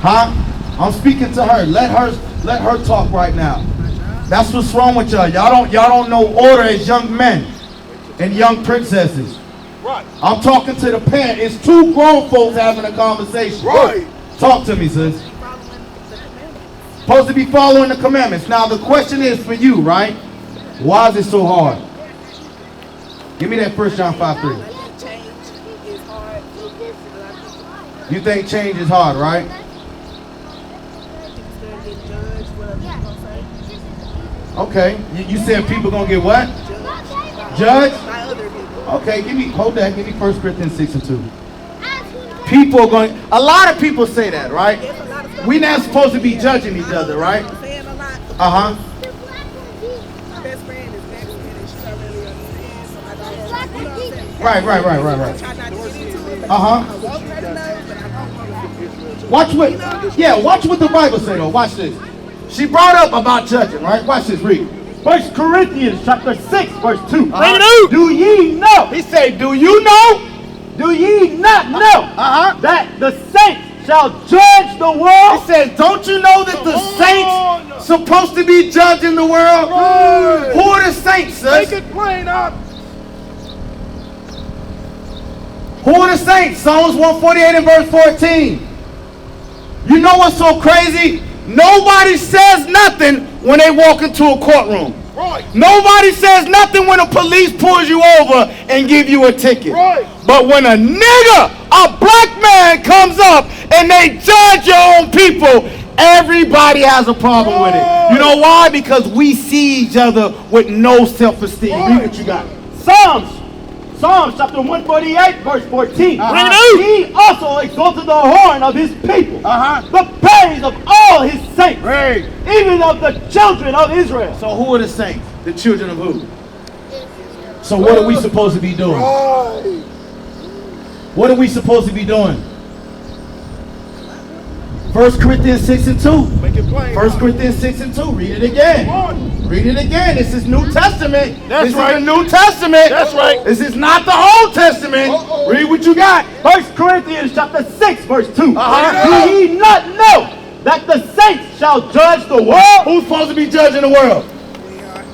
Huh? I'm speaking to her. Let her talk right now. That's what's wrong with y'all. Y'all don't know order as young men and young princesses. Right. I'm talking to the parent. It's two grown folks having a conversation. Right. Talk to me, sis. Supposed to be following the commandments. Now the question is for you, right? Why is it so hard? Give me that 1 John 5:3. You think change is hard, right? Okay. You said people gonna get what? Judged? Okay, hold that. Give me 1 Corinthians 6:2. People are going, a lot of people say that, right? We're not supposed to be judging each other, right? Uh-huh. Right. Uh-huh. Watch what the Bible say though. Watch this. She brought up about judging, right? Watch this, read. 1 Corinthians chapter 6, verse 2. Bring it out. Do ye know? He said, do you know? Do ye not know that the saints shall judge the world? He says, don't you know that the saints supposed to be judging the world? Right. Who are the saints, sis? Make it plain up. Who are the saints? Psalms 148 and verse 14. You know what's so crazy? Nobody says nothing when they walk into a courtroom. Right. Nobody says nothing when the police pulls you over and give you a ticket. Right. But when a nigga, a black man comes up and they judge your own people, everybody has a problem with it. You know why? Because we see each other with no self-esteem. Read what you got. Psalms chapter 148, verse 14. Bring it out. He also exalted the horn of his people, the praise of all his saints, even of the children of Israel. So who are the saints? The children of who? So what are we supposed to be doing? Right. What are we supposed to be doing? 1 Corinthians 6:2. Make it plain. 1 Corinthians 6:2. Read it again. Read it again. This is New Testament. That's right. This is the New Testament. That's right. This is not the Old Testament. Read what you got. 1 Corinthians chapter 6, verse 2. Do ye not know that the saints shall judge the world? Who's supposed to be judging the world?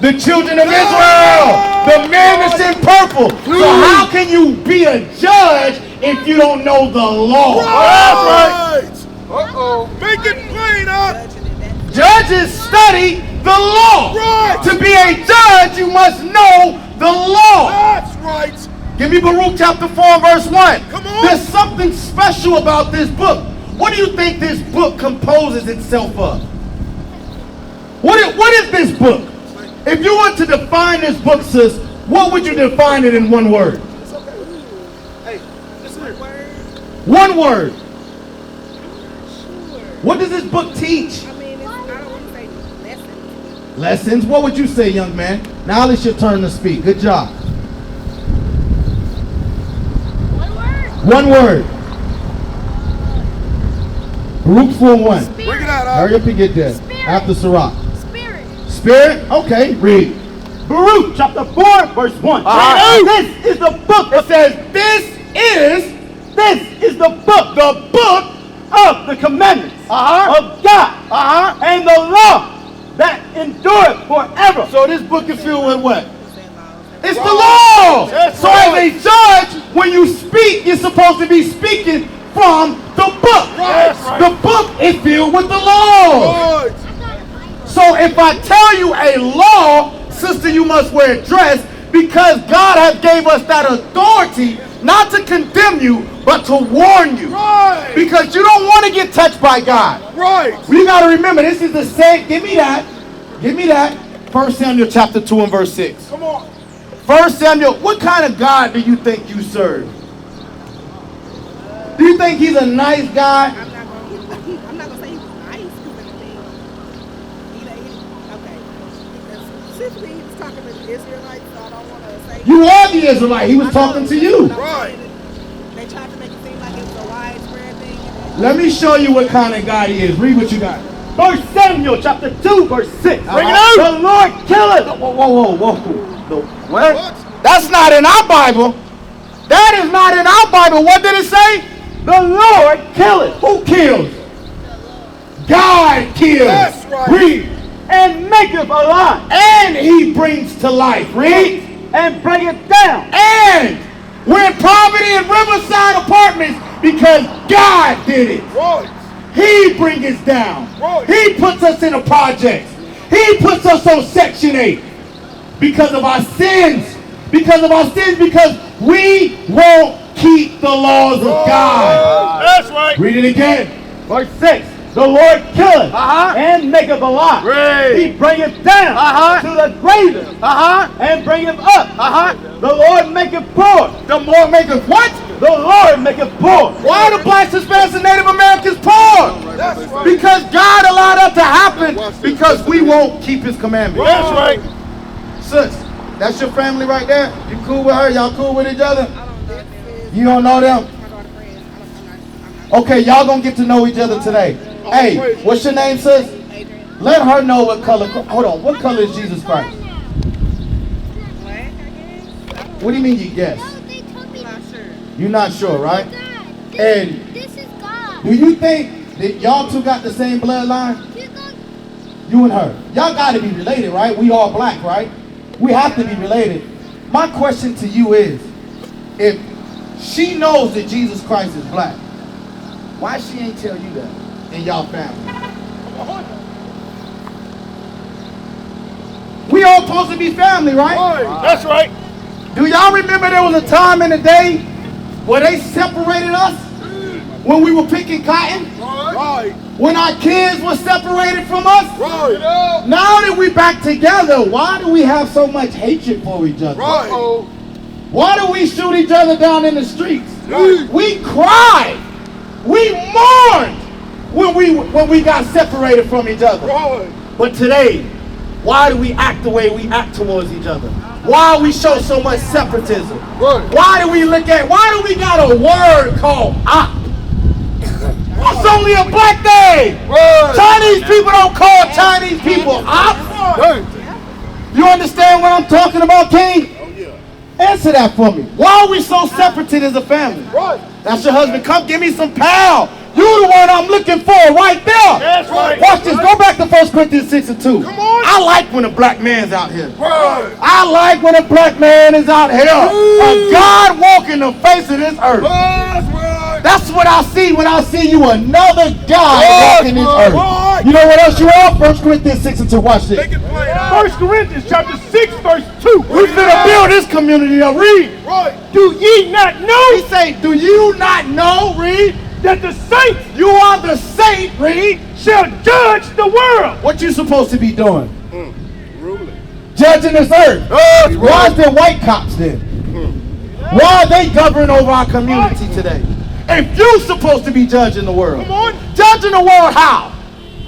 The children of Israel. The man that's in purple. So how can you be a judge if you don't know the law? That's right. Make it plain up. Judges study the law. Right. To be a judge, you must know the law. That's right. Give me Baruch chapter 4, verse 1. Come on. There's something special about this book. What do you think this book composes itself of? What is this book? If you were to define this book, sis, what would you define it in one word? Hey, listen here. One word. What does this book teach? I don't want to say lessons. Lessons? What would you say, young man? Now it's your turn to speak. Good job. One word. Baruch 4:1. Bring it out. Hurry up and get there. Spirit. After Sirach. Spirit. Spirit? Okay, read. Baruch chapter 4, verse 1. This is the book. It says, this is the book of the commandments of God and the law that endureth forever. So this book is filled with what? It's the law. So as a judge, when you speak, you're supposed to be speaking from the book. The book is filled with the law. Right. So if I tell you a law, sister, you must wear a dress, because God has gave us that authority not to condemn you, but to warn you. Right. Because you don't want to get touched by God. Right. We got to remember, this is the same. Give me that. 1 Samuel chapter 2 and verse 6. Come on. 1 Samuel, what kind of God do you think you serve? Do you think he's a nice guy? I'm not gonna say he was nice because specifically he was talking to the Israelites, so I don't want to say. You are the Israelite. He was talking to you. Right. They tried to make it seem like it was a widespread thing. Let me show you what kind of God he is. Read what you got. 1 Samuel chapter 2, verse 6. Bring it out. The Lord killeth. Whoa. What? That's not in our Bible. That is not in our Bible. What did it say? The Lord killeth. Who kills? God kills. That's right. Read. And maketh alive. And he brings to life. Read. And bringeth down. And we're in poverty in Riverside Apartments because God did it. Right. He brings us down. Right. He puts us in a project. He puts us on Section 8 because of our sins. Because of our sins, because we won't keep the laws of God. That's right. Read it again. Verse 6. The Lord killeth and maketh alive. Read. He bringeth down to the gravest and bringeth up. The Lord maketh poor. The Lord maketh what? The Lord maketh poor. Why are the blacks, Hispanics, and Native Americans poor? That's right. Because God allowed that to happen because we won't keep his commandments. That's right. Sis, that's your family right there? You cool with her? Y'all cool with each other? I don't know them. You don't know them? My daughter friends. I'm not. Okay, y'all gonna get to know each other today. Hey, what's your name, sis? Adrian. Let her know what color. Hold on, what color is Jesus Christ? Black, I guess. What do you mean you guess? I'm not sure. You're not sure, right? And This is God. do you think that y'all two got the same bloodline? You and her. Y'all gotta be related, right? We all black, right? We have to be related. My question to you is, if she knows that Jesus Christ is black, why she ain't tell you that in y'all family? We all supposed to be family, right? That's right. Do y'all remember there was a time in the day where they separated us when we were picking cotton? Right. When our kids were separated from us? Right. Now that we back together, why do we have so much hatred for each other? Right. Why do we shoot each other down in the streets? Right. We cried. We mourned when we got separated from each other. Right. But today, why do we act the way we act towards each other? Why we show so much separatism? Right. Why do we we got a word called op? It's only a black day. Right. Chinese people don't call Chinese people op. Right. You understand what I'm talking about, King? Answer that for me. Why are we so separated as a family? Right. That's your husband. Come give me some pound. You the one I'm looking for right there. That's right. Watch this. Go back to 1 Corinthians 6 and 2. Come on. I like when a black man's out here. Right. I like when a black man is out here. A God walking the face of this earth. That's right. That's what I see when I see you, another God Right, walking this right, earth. right. You know what else you are? 1 Corinthians 6 and 2. Watch this. Make it plain out. 1 Corinthians chapter 6 verse 2. We finna build this community up. Read. Right. Do ye not know He say, do you not know, read, that the saints you are the saint, read. shall judge the world? What you supposed to be doing? Ruling. Judging this earth. Why is there white cops then? Why are they governing over our community today? If you supposed to be judging the world. Come on. Judging the world how?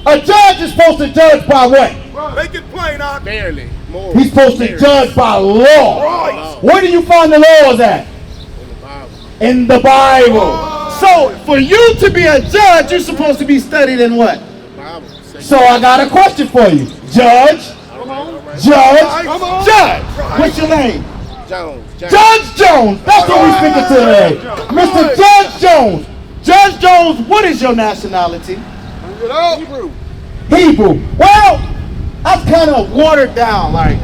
A judge is supposed to judge by what? Make it plain out. Barely. More. He's supposed to judge by law. Right. Where do you find the laws at? In the Bible. So, for you to be a judge, you're supposed to be studied in what? Bible. So I got a question for you. Judge, judge, Come on. judge. What's your name? Jones. Judge Jones. That's what we're speaking to today. Mr. Judge Jones. Judge Jones, what is your nationality? Hebrew. Hebrew. Well, that's kind of watered down, like.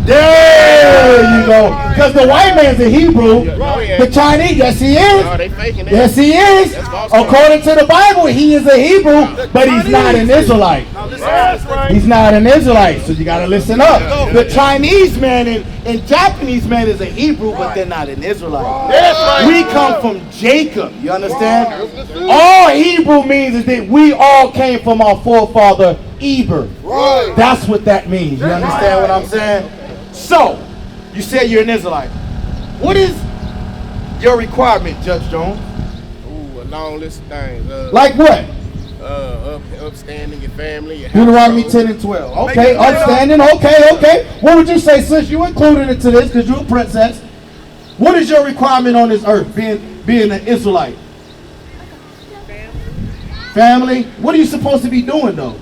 There you go. Because the white man's a Hebrew. The Chinese, yes he No, is. they faking it. Yes he is. That's false. According to the Bible, he is a Hebrew, but he's not an Israelite. That's right. He's not an Israelite, so you gotta listen up. The Chinese man and Japanese man is a Hebrew, but they're not an Israelite. That's right. We come from Jacob, you understand? All Hebrew means is that we all came from our forefather Eber. Right. That's what that means. You understand what I'm saying? So, you said you're an Israelite. What is your requirement, Judge Jones? Ooh, a long list of things. Like what? Upstanding your family. Your Deuteronomy household. 10 and 12. Okay, upstanding. Okay. What would you say, sis? You included into this because you're a princess. What is your requirement on this earth, being an Israelite? Family? What are you supposed to be doing, though?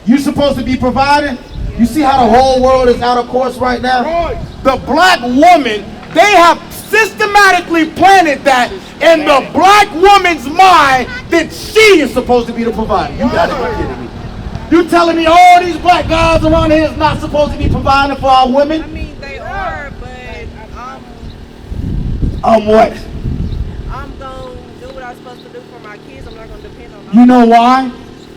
You supposed to be providing? You see how the whole world is out of course right now? Right. The black woman, they have systematically planted that in the black woman's mind that she is supposed to be the provider. You gotta be kidding me. You telling me all these black guys around here is not supposed to be providing for our women? I mean, they are, but What? I'm going to do what I'm supposed to do for my kids. I'm not going to depend on them. You know why?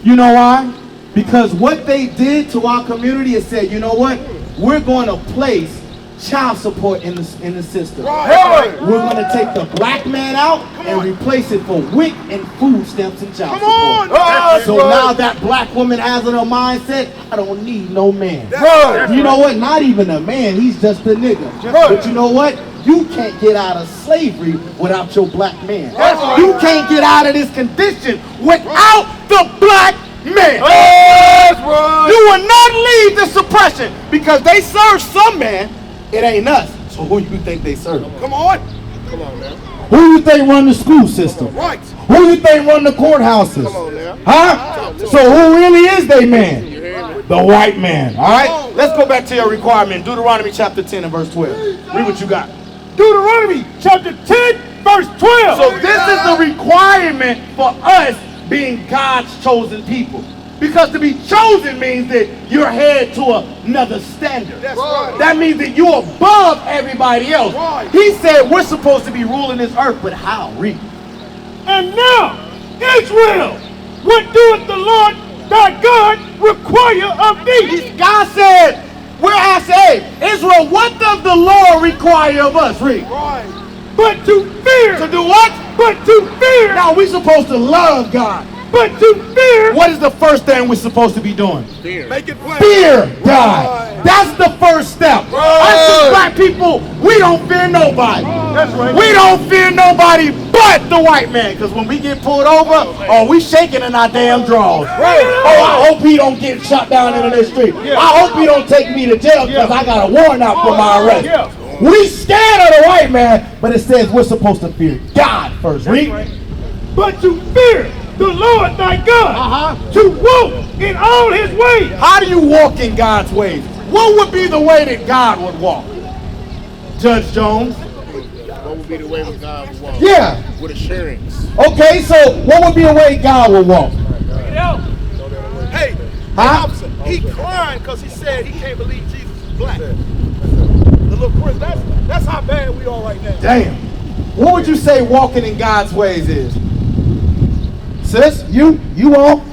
You know why? Because what they did to our community is said, you know what? We're going to place child support in the system. Right. We're going to take the black man out and replace it for WIC and food stamps and child Come support. on. So now that black woman has in her mindset, I don't need no man. Right. You know what? Not even a man. He's just a nigga. But you know what? You can't get out of slavery without your black man. Right. You can't get out of this condition without the black man. That's right. You will not leave the suppression because they serve some man. It ain't us. So who you think they serve? Come on. Come on now. Who you think run the school system? Right. Who you think run the courthouses? Come on now. Huh? So who really is they man? You hear me? The white man. All right? Let's go back to your requirement. Deuteronomy chapter 10 and verse 12. Read what you got. Deuteronomy chapter 10, verse 12. So this is the requirement for us being God's chosen people. Because to be chosen means that you're head to another standard. That's right. That means that you're above everybody else. Right. He said we're supposed to be ruling this earth, but how? Read. And now, Israel, what doeth the Lord thy God require of thee? God said, we're Asahel. Israel, what does the Lord require of us? Read. Right. But to fear. To do what? But to fear. Now we're supposed to love God. But to fear. What is the first thing we're supposed to be doing? Fear. Make it plain. Fear God. Right. That's the first step. Us as black people, we don't fear nobody. That's right. We don't fear nobody but the white man. Because when we get pulled over, we shaking in our damn drawers. Oh, I hope he don't get shot down into the street. I hope he don't take me to jail because I got a warrant out for my arrest. We scared of the white man, but it says we're supposed to fear God first. Read. But to fear the Lord thy God. To walk in all his ways. How do you walk in God's ways? What would be the way that God would walk? Judge Jones? What would be the way that God would walk? Yeah. With assurance. Okay, so what would be a way God would walk? Hey, Huh? officer, he crying because he said he can't believe Jesus is black. The little Chris, that's how bad we are right now. Damn. What would you say walking in God's ways is? Sis, you all?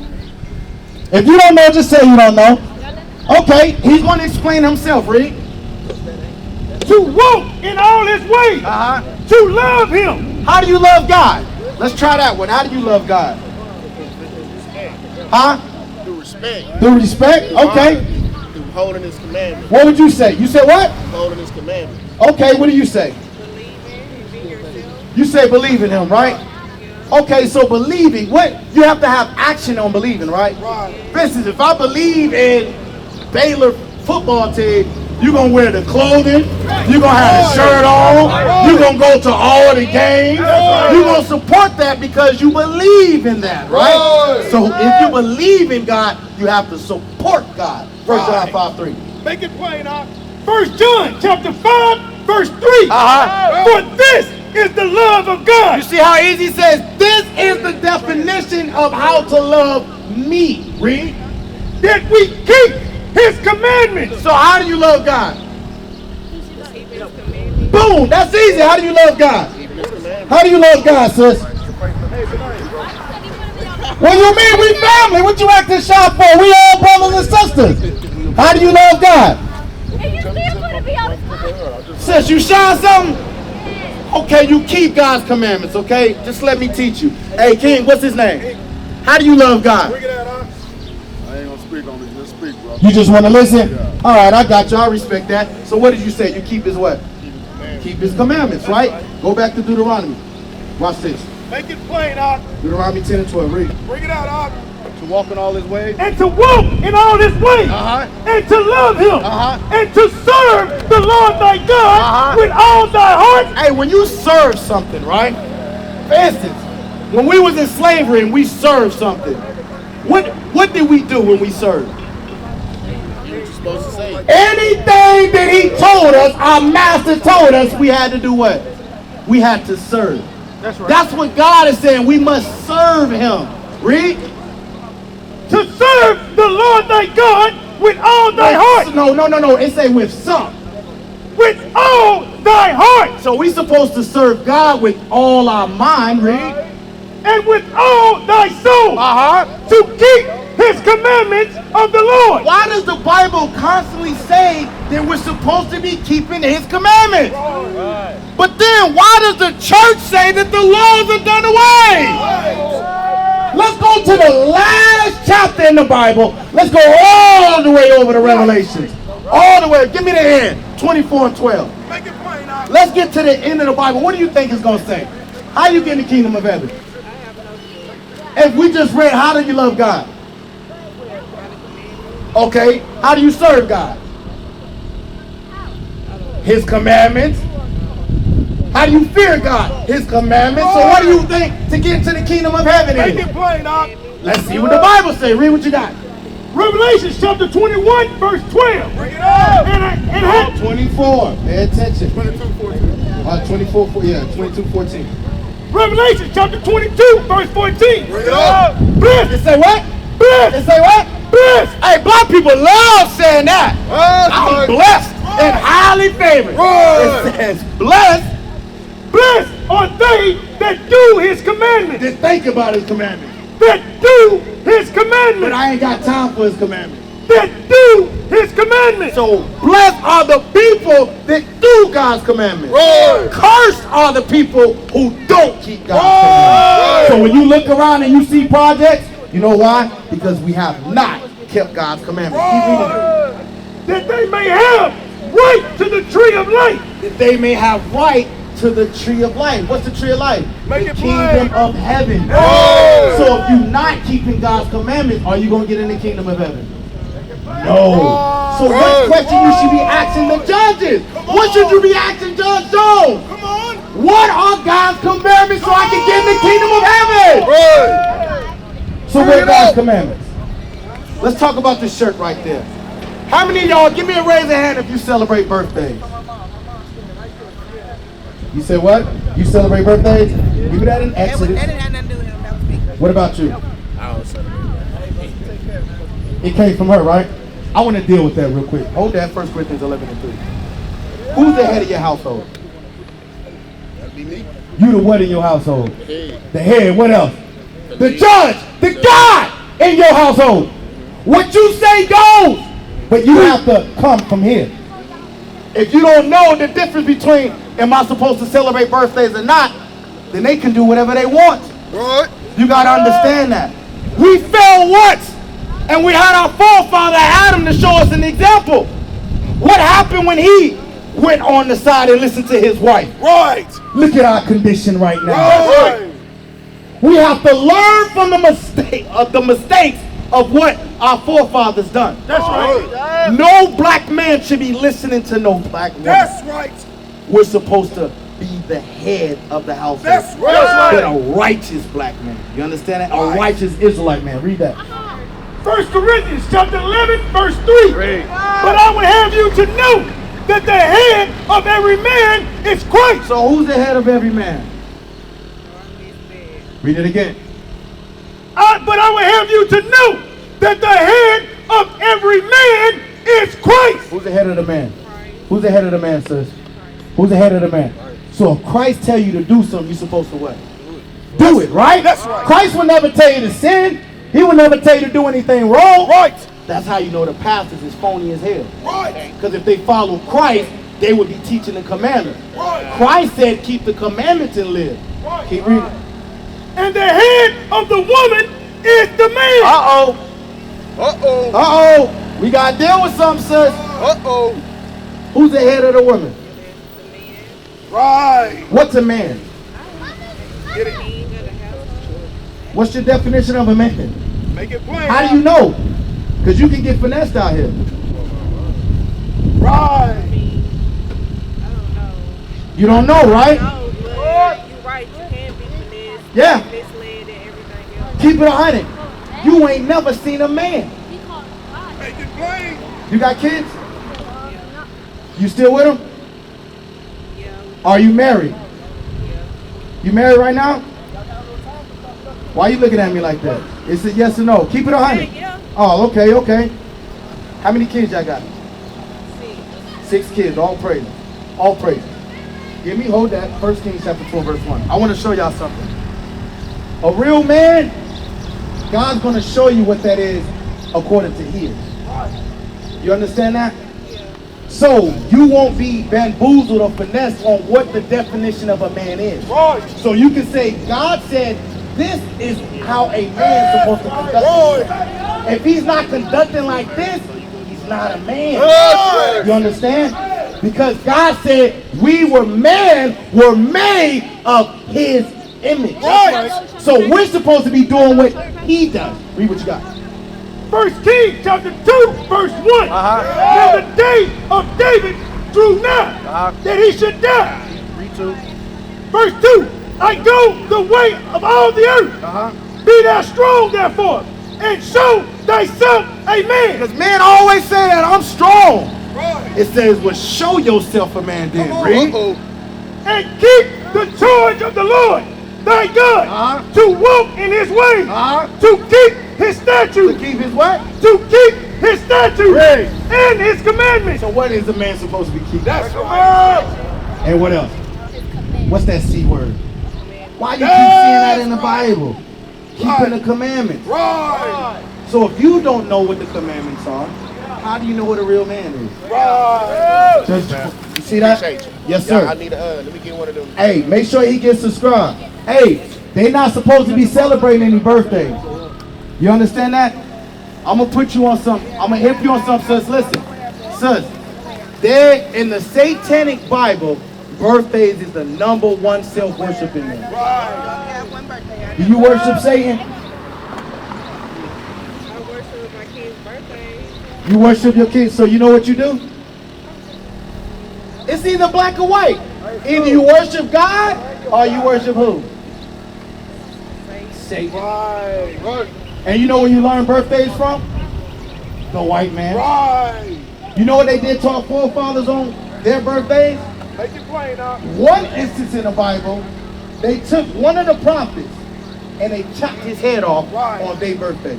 If you don't know, just say you don't know. Okay, he's going to explain himself, read. To walk in all his ways. To love him. How do you love God? Let's try that one. How do you love God? Huh? Through respect. Through respect? Okay. Through holding his commandments. What would you say? You said what? Holding his commandments. Okay, what do you say? Believe in and be yourself. You say believe in him, right? Okay, so believing, what? You have to have action on believing, right? Right. For instance, if I believe in Baylor football team, you're going to wear the clothing, you're going to have the shirt on, you're going to go to all the games, you're going to support that because you believe in that, right? So if you believe in God, you have to support God. 1 John 5:3. Make it plain, huh? 1 John chapter 5, verse 3. For this is the love of God. You see how easy it says, this is the definition of how to love me. Read. That we keep his commandments. So how do you love God? Just keep his commandments. Boom, that's easy. How do you love God? Keeping his commandments. How do you love God, sis? What do you mean we family? What you acting shy for? We all brothers and sisters. How do you love God? And you still want to be on the spot. Sis, you shy something? Okay, you keep God's commandments, okay? Just let me teach you. Hey, King, what's his name? How do you love God? Bring it out, huh? I ain't gonna speak on it, just speak, bro. You just want to listen? All right, I got you. I respect that. So what did you say? You keep his what? Keep his commandments, right? Go back to Deuteronomy. Watch this. Make it plain, huh? Deuteronomy 10 and 12. Read. Bring it out, huh? To walk in all his ways. And to walk in all his ways. And to love him. And to serve the Lord thy God with all thy heart. Hey, when you serve something, right? For instance, when we was in slavery and we served something, what did we do when we served? What you supposed to say? Anything that he told us, our master told us, we had to do what? we had to serve. That's right. That's what God is saying. We must serve him. Read. To serve the Lord thy God with all thy heart. No. It say with some. With all thy heart. So we supposed to serve God with all our mind. Read. And with all thy soul. To keep his commandments of the Lord. Why does the Bible constantly say that we're supposed to be keeping his commandments? But then why does the church say that the laws are done away? Let's go to the last chapter in the Bible. Let's go all the way over to Revelations. All the way. Give me the end. 24 and 12. Make it plain now. Let's get to the end of the Bible. What do you think it's going to say? How you get in the kingdom of heaven? If we just read, how do you love God? Okay. How do you serve God? His commandments. How do you fear God? His commandments. So what do you think to get into the kingdom of heaven Make is? it plain now. Let's see what the Bible says. Read what you got. Revelation chapter 21 verse 12. Bring it up. And 24. Pay attention. 22:14. 24. Yeah, 22:14. Revelation chapter 22 verse 14. Bring it up. Blessed. It say what? Blessed. It say what? Blessed. Hey, black people love saying that. I'm blessed and highly favored. It says blessed. Blessed are they that do his commandments. Just think about his commandments. That do his But commandments. I ain't got time for his commandments. That do his commandments. So blessed are the people that do God's commandments. Cursed are the people who don't keep God's commandments. So when you look around and you see projects, you know why? Because we have not kept God's commandments. Keep reading. That they may have right to the tree of life. That they may have right to the tree of life. What's the tree of life? Make The it kingdom plain. of heaven. So if you're not keeping God's commandments, are you going to get in the kingdom of heaven? No. So what question you should be asking the judges? What should you be asking Judge Jones? Come on. What are God's commandments so I can get in the kingdom of heaven? So what are God's commandments? Let's talk about this shirt right there. How many of y'all, give me a raise of hand if you celebrate birthdays? You say what? You celebrate birthdays? Give me that in That Exodus. didn't have nothing to do with him. That was me. What about you? I don't celebrate that. It came from her, right? I want to deal with that real quick. Hold that, 1 Corinthians 11 and 3. Who's the head of your household? That'd be me. You the what in your household? Hey, The head, what else? The judge, the God in your household. What you say goes, but you have to come from here. If you don't know the difference between am I supposed to celebrate birthdays or not, then they can do whatever they want. You got to understand that. We fell once, and we had our forefather Adam to show us an example. What happened when he went on the side and listened to his wife? Right. Look at our condition right now. Right. We have to learn from the mistakes of what our forefathers done. That's right. No black man should be listening to no black woman. That's right. We're supposed to be the head of the household. That's right. But a righteous black man. You understand that? A righteous Israelite man. Read that. 1 Corinthians chapter 11 verse 3. But I would have you to know that the head of every man is Christ. So who's the head of every man? Read it again. But I would have you to know that the head of every man is Christ. Who's the head of the man? Who's the head of the man, sis? Who's the head of the man? So if Christ tell you to do something, you're supposed to what? Do it, right? That's right. Christ will never tell you to sin. He will never tell you to do anything wrong. Right. That's how you know the pastors is phony as hell. Right. Because if they follow Christ, they would be teaching the commandments. Right. Christ said, keep the commandments and live. Right. Keep reading. And the head of the woman is the man. Uh-oh. Uh-oh. Uh-oh. We got to deal with something, sis. Uh-oh. Who's the head of the woman? Right. What's a man? Get it. What's your definition of a man? Make it plain. How do you know? Because you can get finessed out here. Right. You don't know, right? You're right, you can be finessed, Yeah. misled, and everything else. Keep it 100. You ain't never seen a man. Make it plain. You got kids? You still with them? Yeah. Are you married? You married right now? Why you looking at me like that? Is it yes or no? Keep it 100. Yeah. Oh, okay, okay. How many kids y'all got? 6 kids, all praise. All praise. Give me, hold that. 1 Kings chapter 12, verse 1. I want to show y'all something. A real man, God's going to show you what that is according to his. You understand that? So you won't be bamboozled or finessed on what the definition of a man is. So you can say, God said, this is how a man is supposed to conduct himself. If he's not conducting like this, he's not a man. You understand? Because God said we were made of his image. So we're supposed to be doing what he does. Read what you got. 1 Kings chapter 2, verse 1. Now the day of David drew nigh that he should die. Read 2. Verse 2. I go the way of all the earth. Be thou strong therefore, and show thyself a man. Because men always say that I'm strong. It says, well, show yourself a man then. Read. And keep the charge of the Lord thy God, to walk in his ways, to keep his statutes. To keep his what? To keep his statutes and his commandments. So what is a man supposed to be keeping? That's right. And what else? What's that C word? Why you keep seeing that in the Bible? Keeping the commandments. Right. So if you don't know what the commandments are, how do you know what a real man is? Right. You see that? Yes, sir. I need let me get one of them. Hey, make sure he gets subscribed. Hey, they not supposed to be celebrating any birthdays. You understand that? I'm going to put you on something. I'm going to hip you on something, sis. Listen. Sis, there in the Satanic Bible, birthdays is the #1 self-worship in there. Do you worship Satan? I worship my kid's birthday. You worship your kids, so you know what you do? It's either black or white. Either you worship God or you worship who? Satan. Right. And you know where you learn birthdays from? The white man. Right. You know what they did to our forefathers on their birthdays? Make it plain now. One instance in the Bible, they took one of the prophets and they chopped his head off on their birthday.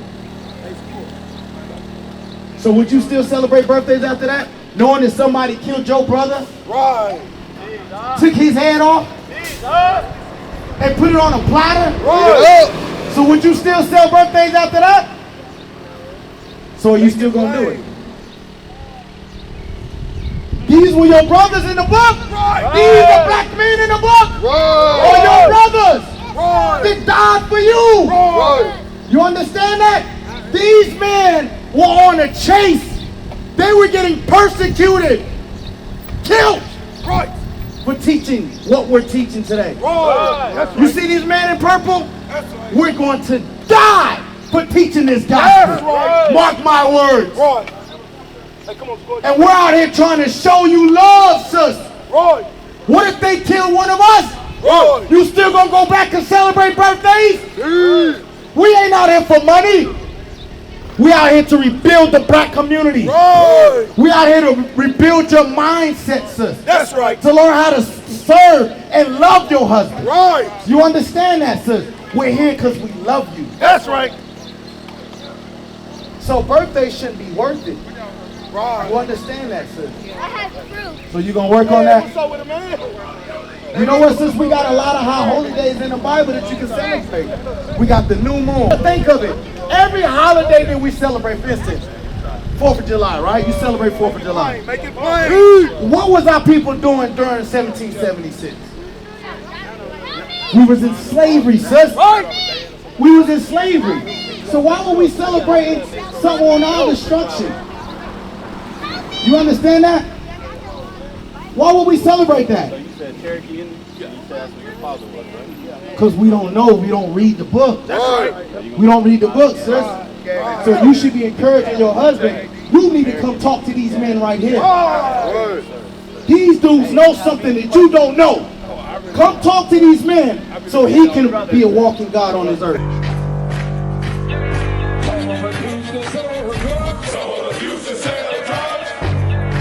So would you still celebrate birthdays after that? Knowing that somebody killed your brother? Right. Took his head off? And put it on a platter? Right. So would you still celebrate birthdays after that? So are you still going to do it? These were your brothers in the book? Right. These are black men in the book? Or your brothers that died for you? You understand that? These men were on a chase. They were getting persecuted, killed for teaching what we're teaching today. You see these men in purple? We're going to die for teaching this gospel. Mark my words. And we're out here trying to show you love, sis. What if they kill one of us? You still gonna go back and celebrate birthdays? We ain't out here for money. We out here to rebuild the black community. We out here to rebuild your mindset, sis. That's right. To learn how to serve and love your husband. Right. You understand that, sis? We're here because we love you. That's right. So birthdays shouldn't be worth it. Right. You understand that, sis? So you gonna work on that? What's up with it, man? You know what, sis? We got a lot of high holy days in the Bible that you can celebrate. We got the new moon. Think of it. Every holiday that we celebrate, for instance, 4th of July, right? You celebrate 4th of July. Make it plain. What was our people doing during 1776? We was in slavery, sis. We was in slavery. So why were we celebrating something on our destruction? You understand that? Why would we celebrate that? So you said Cherokee Indian? You said that's what your father was, right? Because we don't know. We don't read the book. That's right. We don't read the book, sis. So you should be encouraging your husband. You need to come talk to these men right here. These dudes know something that you don't know. Come talk to these men so he can be a walking God on his earth.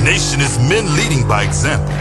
Nation is men leading by example.